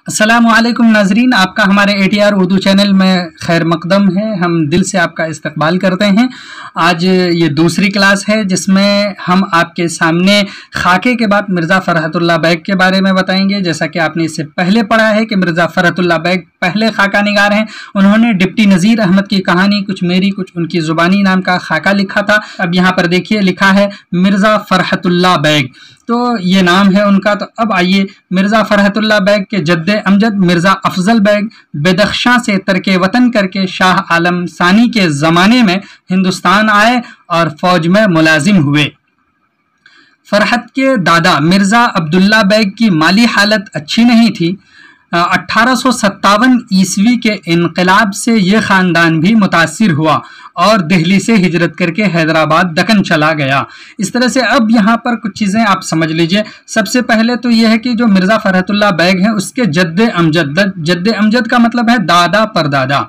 अस्सलामुअलैकुम नाजरीन, आपका हमारे ATR उर्दू चैनल में खैर मकदम है। हम दिल से आपका इस्तकबाल करते हैं। आज ये दूसरी क्लास है जिसमें हम आपके सामने खाके के बाद मिर्ज़ा फ़रहतुल्लाह बैग के बारे में बताएंगे। जैसा कि आपने इससे पहले पढ़ा है कि मिर्ज़ा फ़रहतुल्लाह बैग पहले खाका निगार हैं। उन्होंने डिप्टी नज़ीर अहमद की कहानी कुछ मेरी कुछ उनकी ज़ुबानी नाम का खाका लिखा था। अब यहाँ पर देखिए लिखा है मिर्ज़ा फ़रहतुल्लाह बैग, तो ये नाम है उनका। तो अब आइए, मिर्ज़ा फ़रहतुल्लाह बैग के जद्दे अमजद मिर्ज़ा अफजल बैग बदख्शां से तरके वतन करके शाह आलम सानी के ज़माने में हिंदुस्तान आए और फ़ौज में मुलाजिम हुए। फ़रहत के दादा मिर्ज़ा अब्दुल्ला बैग की माली हालत अच्छी नहीं थी। 1857 ईस्वी के इनकलाब से ये ख़ानदान भी मुतासिर हुआ और दिल्ली से हिजरत करके हैदराबाद दक्कन चला गया। इस तरह से अब यहाँ पर कुछ चीज़ें आप समझ लीजिए। सबसे पहले तो यह है कि जो मिर्ज़ा फ़रहतुल्लाह बैग हैं उसके जद्दे अमजद का मतलब है दादा परदादा।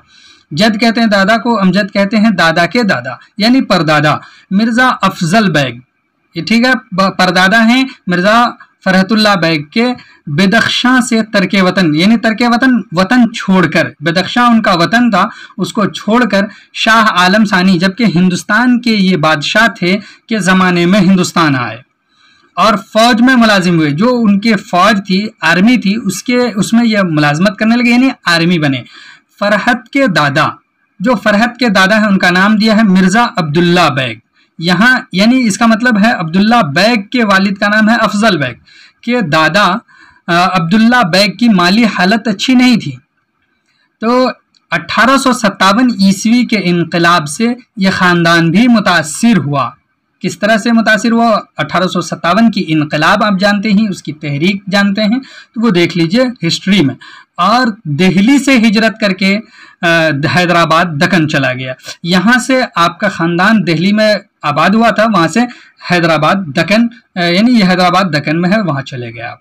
जद कहते हैं दादा को, अमजद कहते हैं दादा के दादा यानी परदादा। मिर्ज़ा अफजल बैग, ये ठीक है, परदादा हैं मिर्ज़ा फ़रहतुल्लाह बैग के बदख्शां से तरके वतन यानी तरके वतन छोड़कर, बदख्शां उनका वतन था, उसको छोड़कर शाह आलम सानी जबकि हिंदुस्तान के ये बादशाह थे के ज़माने में हिंदुस्तान आए और फ़ौज में मुलाजिम हुए। जो उनके फ़ौज थी, आर्मी थी, उसमें यह मुलाजमत करने लगे यानी आर्मी बने। फ़रहत के दादा, जो फ़रहत के दादा है उनका नाम दिया है मिर्ज़ा अब्दुल्ला बैग। यहाँ यानी इसका मतलब है अब्दुल्ला बैग के वालिद का नाम है अफजल बैग, के दादा अब्दुल्ला बैग की माली हालत अच्छी नहीं थी। तो 1857 ईस्वी के इनकलाब से यह ख़ानदान भी मुतासिर हुआ। किस तरह से मुतासिर हुआ? 1857 की इनकलाब आप जानते हैं, उसकी तहरीक जानते हैं, तो वो देख लीजिए हिस्ट्री में। और दिल्ली से हिजरत करके हैदराबाद दक्कन चला गया। यहाँ से आपका ख़ानदान दिल्ली में आबाद हुआ था, वहाँ से हैदराबाद दक्कन यानी ये हैदराबाद दक्कन में है, वहाँ चले गया।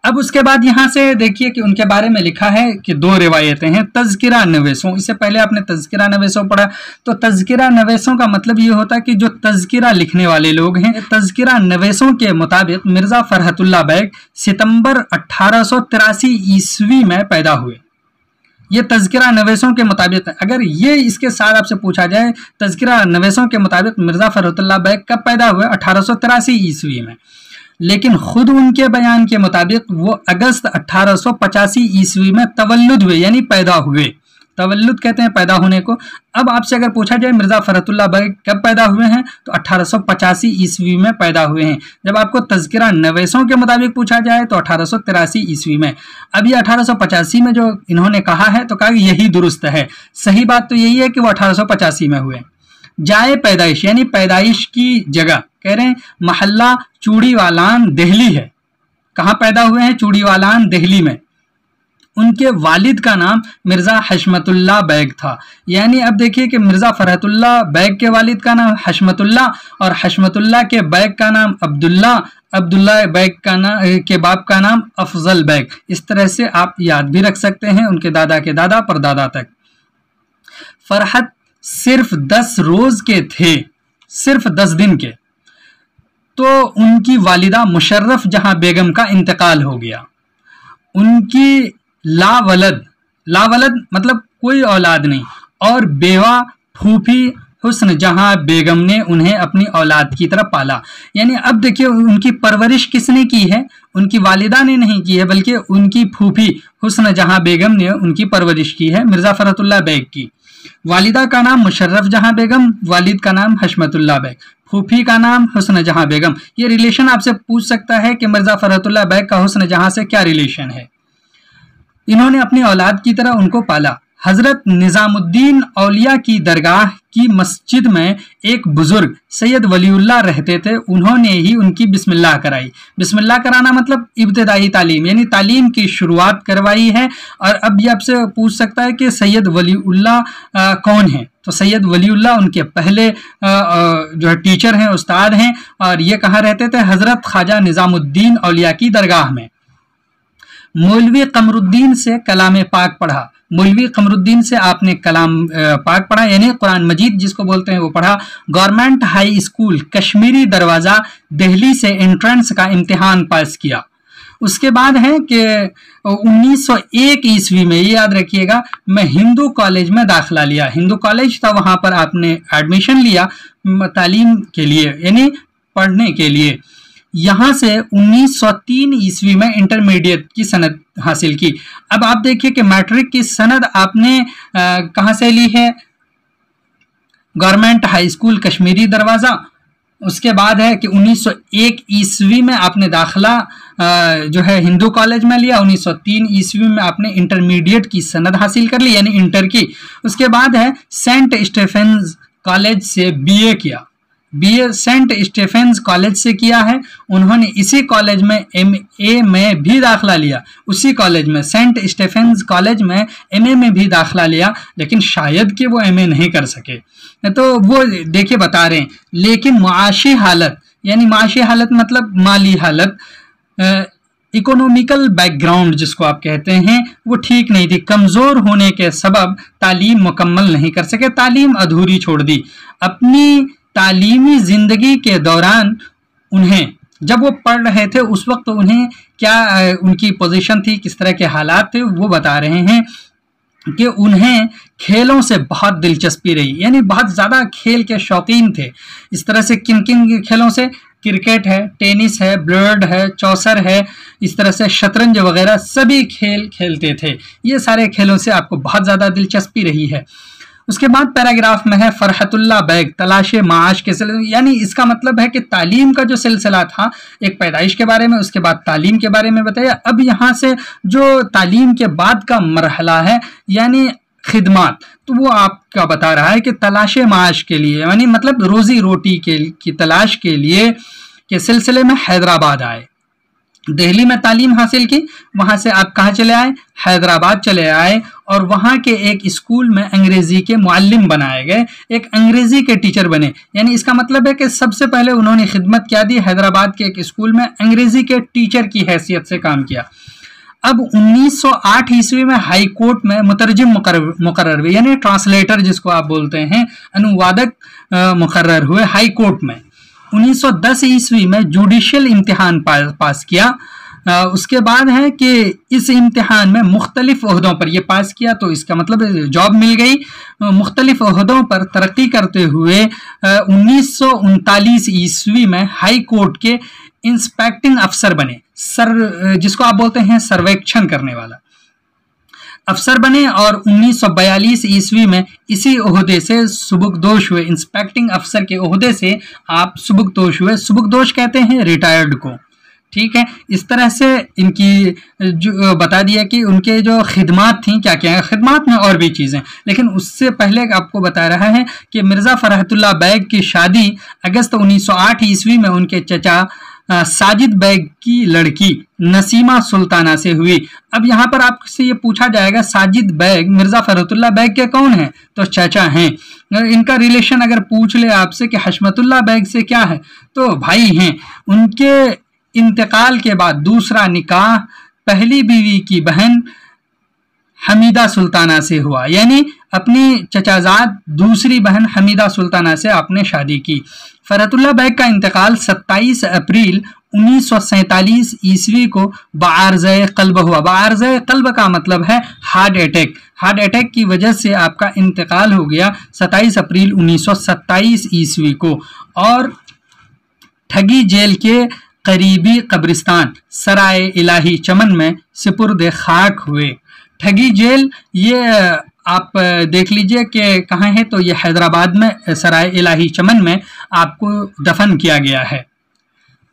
अब उसके बाद यहाँ से देखिए कि उनके बारे में लिखा है कि दो रिवायतें हैं। तज़किरा नवेसों, इससे पहले आपने तज़किरा नवेसों पढ़ा, तो तज़किरा नवेसों का मतलब ये होता है कि जो तज़किरा लिखने वाले लोग हैं। तज़किरा नवेसों के मुताबिक मिर्ज़ा फ़रहतुल्लाह बैग सितंबर 1883 ईस्वी में पैदा हुए। ये तज़किरा नवेसों के मुताबिक। अगर ये इसके साथ आपसे पूछा जाए तज़किरा नवेसों के मुताबिक मिर्ज़ा फ़रहतुल्लाह बैग कब पैदा हुए? 1883 ईस्वी में। लेकिन खुद उनके बयान के मुताबिक वो अगस्त 1885 ईस्वी में तवल्लुद हुए यानी पैदा हुए। तवल्लुद कहते हैं पैदा होने को। अब आपसे अगर पूछा जाए मिर्ज़ा फ़रहतुल्लाह बैग कब पैदा हुए हैं, तो 1885 ईस्वी में पैदा हुए हैं। जब आपको तज़किरा नवेसों के मुताबिक पूछा जाए तो 1883 ईस्वी में। अब ये 1885 में जो इन्होंने कहा है तो कहा यही दुरुस्त है। सही बात तो यही है कि वो 1885 में हुए। जाए पैदाइश यानी पैदाइश की जगह, कह रहे हैं महल्ला चूड़ीवालान दिल्ली है। कहाँ पैदा हुए हैं? चूड़ीवालान दिल्ली में। उनके वालिद का नाम मिर्ज़ा हशमतुल्लाह बैग था। यानी अब देखिए कि मिर्ज़ा फ़रहतुल्लाह बैग के वालिद का नाम हशमतुल्लाह और हशमतुल्लाह के बैग का नाम अब्दुल्ला, अब्दुल्ला बैग के बाप का नाम अफजल बैग। इस तरह से आप याद भी रख सकते हैं उनके दादा के दादा परदादा तक। फ़रहत सिर्फ 10 रोज़ के थे, सिर्फ 10 दिन के, तो उनकी वालिदा मुशर्रफ जहां बेगम का इंतकाल हो गया। उनकी लावलद मतलब कोई औलाद नहीं, और बेवा फूफी हुस्न जहां बेगम ने उन्हें अपनी औलाद की तरह पाला। यानी अब देखिए उनकी परवरिश किसने की है? उनकी वालिदा ने नहीं की है, बल्कि उनकी फूफी हुस्न जहां बेगम ने उनकी परवरिश की है मिर्ज़ा फ़रहतुल्लाह बैग की। वालिदा का नाम मुशर्रफ जहां बेगम, वालिद का नाम हशमतुल्लाह बैग, फूफी का नाम हुस्न जहां बेगम। ये रिलेशन आपसे पूछ सकता है कि मिर्ज़ा फ़रहतुल्लाह बैग का हुस्न जहां से क्या रिलेशन है। इन्होंने अपनी औलाद की तरह उनको पाला। हज़रत निज़ामुद्दीन औलिया की दरगाह की मस्जिद में एक बुजुर्ग सैयद वलीउल्लाह रहते थे। उन्होंने ही उनकी बिस्मिल्लाह कराई। बिस्मिल्लाह कराना मतलब इब्तिदाई तालीम यानी तालीम की शुरुआत करवाई है। और अब ये आपसे पूछ सकता है कि सैयद वलीउल्लाह कौन है, तो सैयद वलीउल्लाह उनके पहले जो है टीचर हैं, उस्ताद हैं। और ये कहाँ रहते थे? हज़रत ख्वाजा निज़ामुद्दीन औलिया की दरगाह में। मौलवी कमरुद्दीन से कलाम पाक पढ़ा। मौलवी कमरुद्दीन से आपने कलाम पाक पढ़ा यानी कुरान मजीद जिसको बोलते हैं वो पढ़ा। गवर्नमेंट हाई स्कूल कश्मीरी दरवाज़ा दिल्ली से एंट्रेंस का इम्तिहान पास किया। उसके बाद है कि 1901 ईस्वी में, ये याद रखिएगा, मैं हिंदू कॉलेज में दाखिला लिया। हिंदू कॉलेज था, वहां पर आपने एडमिशन लिया तालीम के लिए, यानी पढ़ने के लिए। यहां से 1903 ईस्वी में इंटरमीडिएट की सनद हासिल की। अब आप देखिए कि मैट्रिक की सनद आपने कहां से ली है? गवर्नमेंट हाई स्कूल कश्मीरी दरवाजा। उसके बाद है कि 1901 ईस्वी में आपने दाखिला जो है हिंदू कॉलेज में लिया। 1903 ईस्वी में आपने इंटरमीडिएट की सनद हासिल कर ली, यानी इंटर की। उसके बाद है सेंट स्टेफेंस कॉलेज से बीए किया। बीए सेंट स्टेफेंस कॉलेज से किया है। उन्होंने इसी कॉलेज में एमए में भी दाखिला लिया। उसी कॉलेज में, सेंट स्टेफेंस कॉलेज में एमए में भी दाखिला लिया, लेकिन शायद कि वो एमए नहीं कर सके। तो वो देखिए बता रहे हैं, लेकिन मुआशी हालत, यानी मुआशी हालत मतलब माली हालत, इकोनॉमिकल बैकग्राउंड जिसको आप कहते हैं, वो ठीक नहीं थी। कमज़ोर होने के सबब तालीम मुकम्मल नहीं कर सके, तालीम अधूरी छोड़ दी। अपनी तालीमी जिंदगी के दौरान उन्हें, जब वो पढ़ रहे थे उस वक्त उन्हें क्या उनकी पोजीशन थी, किस तरह के हालात थे, वो बता रहे हैं कि उन्हें खेलों से बहुत दिलचस्पी रही, यानी बहुत ज़्यादा खेल के शौकीन थे। इस तरह से किन किन खेलों से? क्रिकेट है, टेनिस है, बिलियर्ड है, चौसर है, इस तरह से शतरंज वगैरह सभी खेल खेलते थे। ये सारे खेलों से आपको बहुत ज़्यादा दिलचस्पी रही है। उसके बाद पैराग्राफ में है फरहतुल्लाह बैग तलाशे माश के सिलसिले, यानी इसका मतलब है कि तालीम का जो सिलसिला था, एक पैदाइश के बारे में, उसके बाद तालीम के बारे में बताया। अब यहाँ से जो तालीम के बाद का मरहला है, यानी खिदमात, तो वो आपका बता रहा है कि तलाशे माश के लिए, यानी मतलब रोजी रोटी की तलाश के लिए के सिलसिले में हैदराबाद आए। दिल्ली में तालीम हासिल की, वहां से आप कहाँ चले आए? हैदराबाद चले आए, और वहां के एक स्कूल में अंग्रेजी के मुअल्लिम बनाए गए, एक अंग्रेजी के टीचर बने। यानी इसका मतलब है कि सबसे पहले उन्होंने खिदमत क्या दी? हैदराबाद के एक स्कूल में अंग्रेजी के टीचर की हैसियत से काम किया। अब 1908 ईस्वी में हाई कोर्ट में मुतरजिम मुकर्रर हुए, यानी ट्रांसलेटर जिसको आप बोलते हैं, अनुवादक मुकर्रर हुए हाई कोर्ट में। 1910 ईस्वी में जुडिशियल इम्तिहान पास किया। उसके बाद है कि इस इम्तिहान में मुख्तलिफ ओहदों पर ये पास किया, तो इसका मतलब जॉब मिल गई। मुख्तलिफ ओहदों पर तरक्की करते हुए 1939 ईस्वी में हाई कोर्ट के इंस्पेक्टिंग अफसर बने, जिसको आप बोलते हैं सर्वेक्षण करने वाला अफसर बने, और 1942 ईस्वी में इसी ओहदे से सुबुकदोश हुए। इंस्पेक्टिंग अफसर के ओहदे से आप सुबुकदोश हुए। सुबुकदोश कहते हैं रिटायर्ड को, ठीक है। इस तरह से इनकी जो बता दिया कि उनके जो खिदमात थी क्या क्या है। खिदमात में और भी चीज़ें, लेकिन उससे पहले आपको बता रहा है कि मिर्ज़ा फरहतुल्लाह बैग की शादी अगस्त 1908 ईस्वी में उनके चचा साजिद बैग की लड़की नसीमा सुल्ताना से हुई। अब यहाँ पर आपसे ये पूछा जाएगा, साजिद बैग मिर्ज़ा फरहतुल्लाह बैग के कौन हैं? तो चाचा हैं। इनका रिलेशन अगर पूछ ले आपसे कि हशमतुल्लाह बैग से क्या है, तो भाई हैं। उनके इंतकाल के बाद दूसरा निकाह पहली बीवी की बहन हमीदा सुल्ताना से हुआ, यानी अपनी चचाजाद दूसरी बहन हमीदा सुल्ताना से आपने शादी की। फरहतुल्लाह बैग का इंतकाल 27 अप्रैल 1947 ईस्वी को बार्ज़े कल्ब हुआ। बार्ज़े कल्ब का मतलब है हार्ट अटैक। हार्ट अटैक की वजह से आपका इंतकाल हो गया 27 अप्रैल 1927 ईस्वी को। और ठगी जेल के करीबी कब्रिस्तान सराय इलाही चमन में सिपुर्द खाक हुए। ठगी जेल ये आप देख लीजिए कि कहाँ है, तो ये हैदराबाद में सराय इलाही चमन में आपको दफन किया गया है।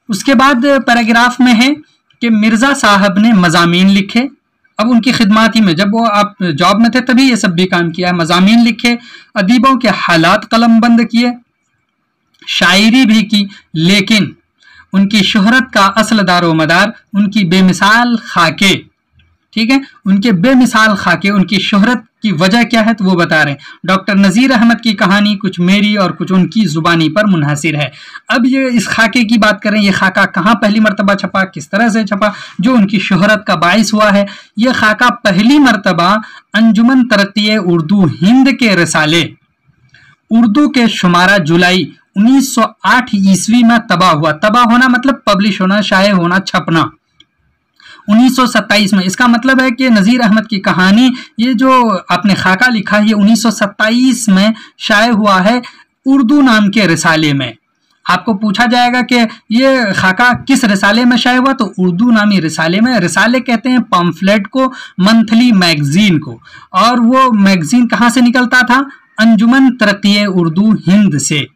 उसके बाद पैराग्राफ में है कि मिर्ज़ा साहब ने मज़ामीन लिखे। अब उनकी खिदमाती में, जब वो आप जॉब में थे तभी ये सब भी काम किया है। मज़ामीन लिखे, अदीबों के हालात कलमबंद किए, शायरी भी की, लेकिन उनकी शोहरत का असल दारो मदार उनकी बेमिसाल खाके, ठीक है, उनके बेमिसाल खाके, उनकी शोहरत की वजह क्या है तो वो बता रहे हैं। डॉक्टर नज़ीर अहमद की कहानी कुछ मेरी और कुछ उनकी जुबानी पर मुनहसिर है। अब ये इस खाके की बात करें, ये खाका कहाँ पहली मरतबा छपा, किस तरह से छपा, जो उनकी शोहरत का बाइस हुआ है। ये खाका पहली मरतबा अंजुमन तरक्की उर्दू हिंद के रसाले उर्दू के शुमारा जुलाई 1908 ईस्वी में तबाह हुआ। तबाह होना मतलब पब्लिश होना, शाये होना, छपना। 1927 में। इसका मतलब है कि नज़ीर अहमद की कहानी, ये जो आपने खाका लिखा है, ये 1927 में शाये हुआ है उर्दू नाम के रिसाले में। आपको पूछा जाएगा कि ये खाका किस रिसाले में शाये हुआ, तो उर्दू नामी रिसाले में। रिसाले कहते हैं पम्फलेट को, मंथली मैगजीन को। और वो मैगजीन कहाँ से निकलता था? अंजुमन तरक्की उर्दू हिंद से।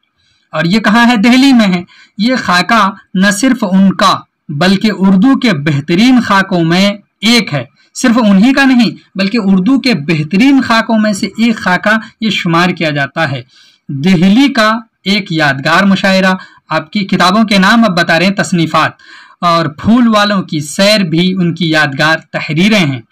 और ये कहाँ है? दिल्ली में है। ये खाका न सिर्फ उनका बल्कि उर्दू के बेहतरीन खाकों में एक है। सिर्फ उन्हीं का नहीं बल्कि उर्दू के बेहतरीन खाकों में से एक खाका ये शुमार किया जाता है। दिल्ली का एक यादगार मुशायरा। आपकी किताबों के नाम अब बता रहे हैं, तसनीफात, और फूल वालों की सैर भी उनकी यादगार तहरीरें हैं।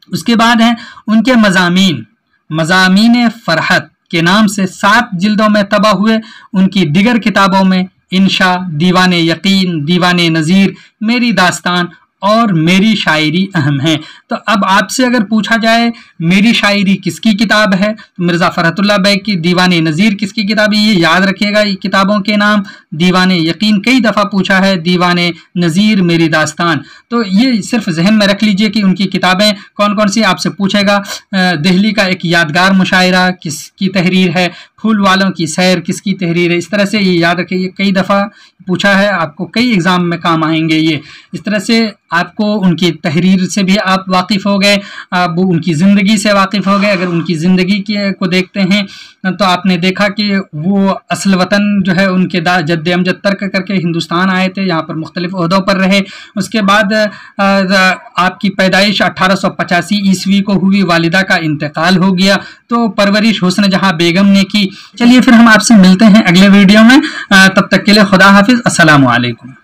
उसके बाद हैं उनके मज़ामीन। मज़ामीन फ़रहत के नाम से 7 जिल्दों में तबाह हुए। उनकी दिगर किताबों में इंशा, दीवान यकीन, दीवान नज़ीर, मेरी दास्तान और मेरी शायरी अहम है। तो अब आपसे अगर पूछा जाए मेरी शायरी किसकी किताब है, तो मिर्ज़ा फ़रहतुल्लाह बैग की दीवान नज़ीर किसकी किताब है, ये याद रखिएगा ये किताबों के नाम। दीवान यकीन कई दफ़ा पूछा है, दीवान नज़ीर, मेरी दास्तान। तो ये सिर्फ जहन में रख लीजिए कि उनकी किताबें कौन कौन सी। आपसे पूछेगा दिल्ली का एक यादगार मुशायरा किसकी तहरीर है, फूल वालों की सैर किसकी तहरीर है। इस तरह से ये याद रखिए, कई दफ़ा पूछा है, आपको कई एग्ज़ाम में काम आएंगे ये। इस तरह से आपको उनकी तहरीर से भी आप वाकिफ़ हो गए, आप उनकी ज़िंदगी से वाकिफ़ हो गए। अगर उनकी ज़िंदगी को देखते हैं तो आपने देखा कि वो असल वतन जो है उनके जद्द अमजद तर्क करके हिंदुस्तान आए थे, यहाँ पर मुख्तलिफ ओहदों पर रहे। उसके बाद आपकी पैदाइश 1885 ईस्वी को हुई, वालिदा का इंतकाल हो गया, तो परवरिश हुस्न जहाँ बेगम ने की। चलिए फिर हम आपसे मिलते हैं अगले वीडियो में, तब तक के लिए खुदा हाफिज़, अस्सलामु अलैकुम।